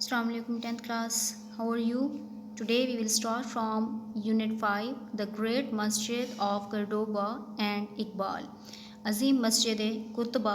Assalamu alaikum 10th class. How are you? Today we will start from Unit 5, the Great Masjid of Cordoba and Iqbal. Azim Masjid Qurtuba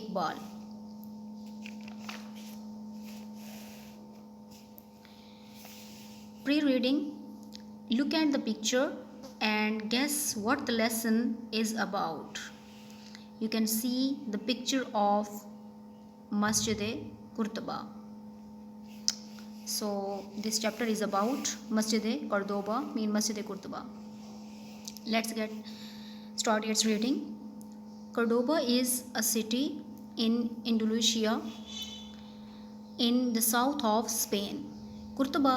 Iqbal. Pre-reading. Look at the picture and guess what the lesson is about. You can see the picture of Masjid Qurtuba. So this chapter is about Masjid Cordoba, mean Masjid Qurtuba. Let's get started its reading. Cordoba is a city in Andalusia in the south of Spain. Qurtuba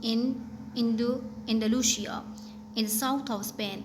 in Andalusia in the south of Spain.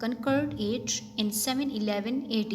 conquered it in 711 AD,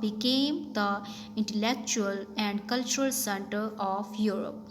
became the intellectual and cultural center of Europe.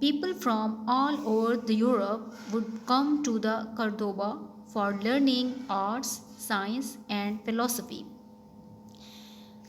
People from all over the Europe would come to the Cordoba for learning arts, science and philosophy.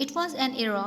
It was an era,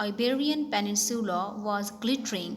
Iberian Peninsula was glittering,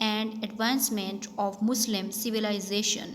and advancement of Muslim civilization,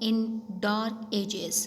in dark ages,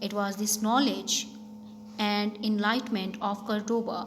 It was this knowledge and enlightenment of Cordoba,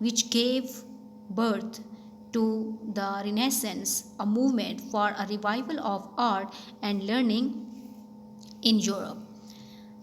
which gave birth to the Renaissance, a movement for a revival of art and learning in Europe.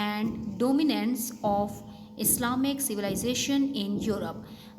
and dominance of Islamic civilization in Europe.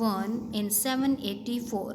I in 784.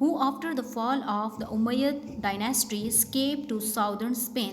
Who after the fall of the Umayyad dynasty escaped to southern Spain,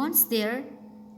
Once there,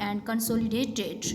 and consolidated,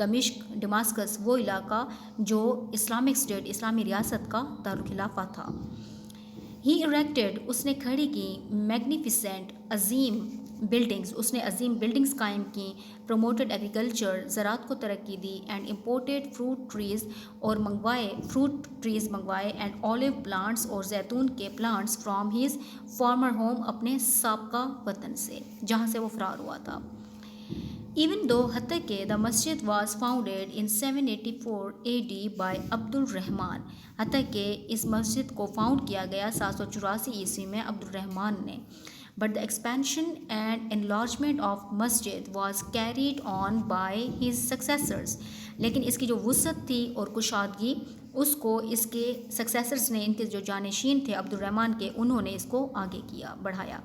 دمشق ڈماسکس وہ علاقہ جو Islamic state اسلامی ریاست کا دارالخلافہ تھا. ہی اریکٹڈ اس نے کھڑی کی میگنیفیسنٹ عظیم بلڈنگز اس نے عظیم بلڈنگز قائم کیں. پروموٹڈ ایگریکلچر زراعت کو ترقی دی. اینڈ امپورٹڈ فروٹ ٹریز منگوائے اینڈ اولیو پلانٹس اور زیتون کے plants from his former home اپنے سابقہ وطن سے جہاں سے وہ فرار ہوا تھا. ایون دو حتیٰ کہ دا مسجد was founded in 784 AD by عبد الرحمن حتیٰ کہ اس مسجد کو فاؤنڈ کیا گیا 784 عیسوی میں عبد الرحمن نے. But the expansion and enlargement of masjid was carried on by his successors لیکن اس کی جو وسعت تھی اور کشادگی اس کو اس کے سکسیسرز نے ان کے جو جانشین تھے عبد الرحمن کے انہوں نے اس کو آگے کیا بڑھایا.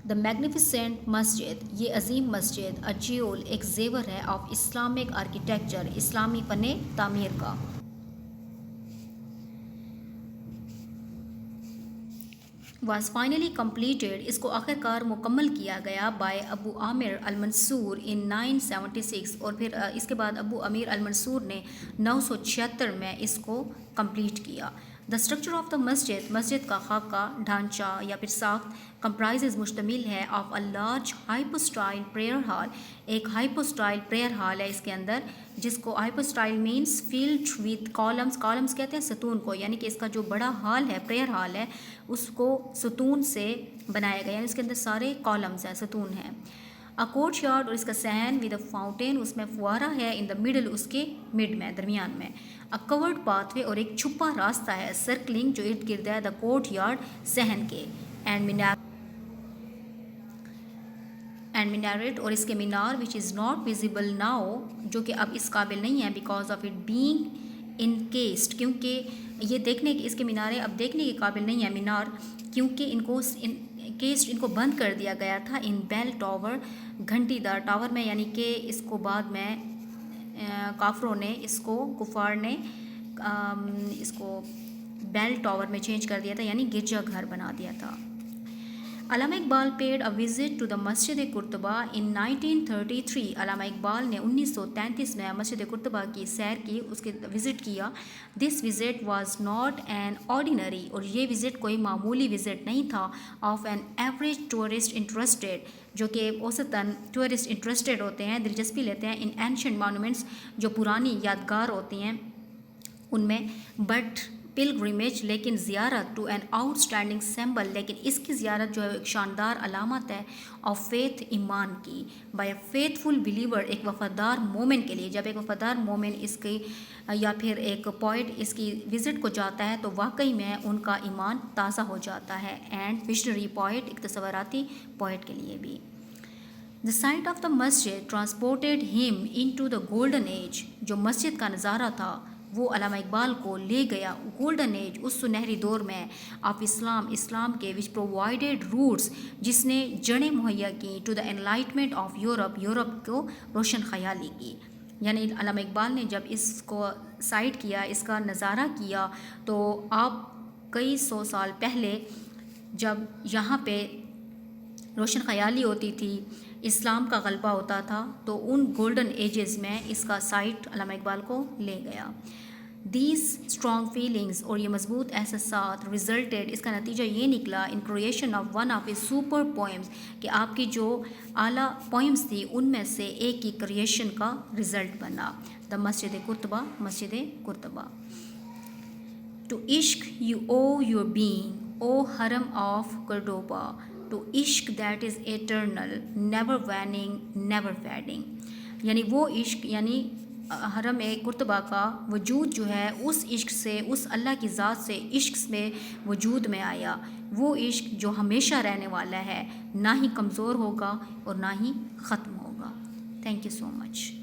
دا میگنیفیسنٹ مسجد یہ عظیم مسجد اجیول ایک زیور ہے آف اسلامک آرکیٹیکچر اسلامی فن تعمیر کا. واز فائنلی کمپلیٹڈ اس کو آخر کار مکمل کیا گیا بائی ابو عامر المنصور ان 976 اور پھر اس کے بعد ابو امیر المنصور نے 976 میں اس کو کمپلیٹ کیا. دا اسٹرکچر آف دا مسجد کا خاکہ ڈھانچہ یا پھر ساخت کمپرائزز مشتمل ہے of a large hypostyle prayer hall ایک ہائپوسٹائل پریئر ہال ہے اس کے اندر جس کو ہائپوسٹائل مینس فلڈ وتھ کالمز کہتے ہیں ستون کو یعنی کہ اس کا جو بڑا ہال ہے پریئر ہال ہے اس کو ستون سے بنایا گیا یعنی اس کے اندر سارے کالمز ہیں ستون ہیں. اے کورٹ یارڈ اور اس کا صحن ود اے فاؤنٹین اس میں فوارہ ہے ان دا مڈل اس کے مڈ میں درمیان میں. اے کورڈ پاتھ وے اور ایک چھپا راستہ ہے سرکلنگ جو ارد گرد ہے دا کورٹ یارڈ صحن کے. اینڈ مینارٹ اور اس کے مینار وچ از ناٹ ویزیبل ناؤ جو کہ اب اس قابل نہیں ہے بیکاز آف اٹ بینگ انکیسڈ کیونکہ یہ دیکھنے کے اس کے مینارے اب دیکھنے کے قابل نہیں ہے مینار کیونکہ ان کو انکیسڈ ان کو بند کر دیا گیا تھا ان بیل ٹاور گھنٹی دار ٹاور میں یعنی کہ اس کو بعد میں کافروں نے اس کو کفار نے اس کو بیل ٹاور میں چینج کر دیا تھا یعنی گرجا گھر بنا دیا تھا. Allama Iqbal paid a visit to the Masjid Qurtuba ان 1933 علامہ اقبال نے 1933 میں مسجد قرطبہ کی سیر کی اس کے وزٹ کیا. This visit was not an ordinary اور یہ وزٹ کوئی معمولی وزٹ نہیں تھا of an average tourist interested جو کہ اوسطاً ٹورسٹ انٹرسٹیڈ ہوتے ہیں دلچسپی لیتے ہیں ان اینشنٹ مانومنٹس جو پرانی یادگار ہوتی ہیں ان میں. بٹ پلگرمیج لیکن زیارت to an outstanding symbol لیکن اس کی زیارت جو ہے ایک شاندار علامت ہے آف فیتھ ایمان کی by a faithful believer ایک وفادار مومن کے لیے. جب ایک وفادار مومن اس کی یا پھر ایک پوئٹ اس کی وزٹ کو جاتا ہے تو واقعی میں ان کا ایمان تازہ ہو جاتا ہے. اینڈ وشنری پوئٹ ایک تصوراتی پوئٹ کے لیے بھی. The sight of the masjid transported him into the golden age جو مسجد کا نظارہ تھا وہ علامہ اقبال کو لے گیا گولڈن ایج اس سنہری دور میں آف اسلام کے وچ پرووائڈیڈ روٹس جس نے جڑیں مہیا کی to the enlightenment of Europe کو روشن خیالی کی. یعنی علامہ اقبال نے جب اس کو سائٹ کیا اس کا نظارہ کیا تو آپ کئی سو سال پہلے جب یہاں پہ روشن خیالی ہوتی تھی اسلام کا غلبہ ہوتا تھا تو ان گولڈن ایجز میں اس کا سائٹ علامہ اقبال کو لے گیا. دیز اسٹرانگ فیلنگس اور یہ مضبوط احساسات ریزلٹیڈ اس کا نتیجہ یہ نکلا ان creation of one of a super poems کہ آپ کی جو اعلیٰ پوئمس تھی ان میں سے ایک کی کریشن کا رزلٹ بنا دا مسجد قرطبہ. ٹو عشق یو او یور بینگ او حرم آف کورڈوبا ٹو عشق that is eternal never waning never feeding یعنی وہ عشق یعنی حرم قرطبہ کا وجود جو ہے اس عشق سے اس اللہ کی ذات سے عشق میں وجود میں آیا وہ عشق جو ہمیشہ رہنے والا ہے نہ ہی کمزور ہوگا اور نہ ہی ختم ہوگا. Thank you so much.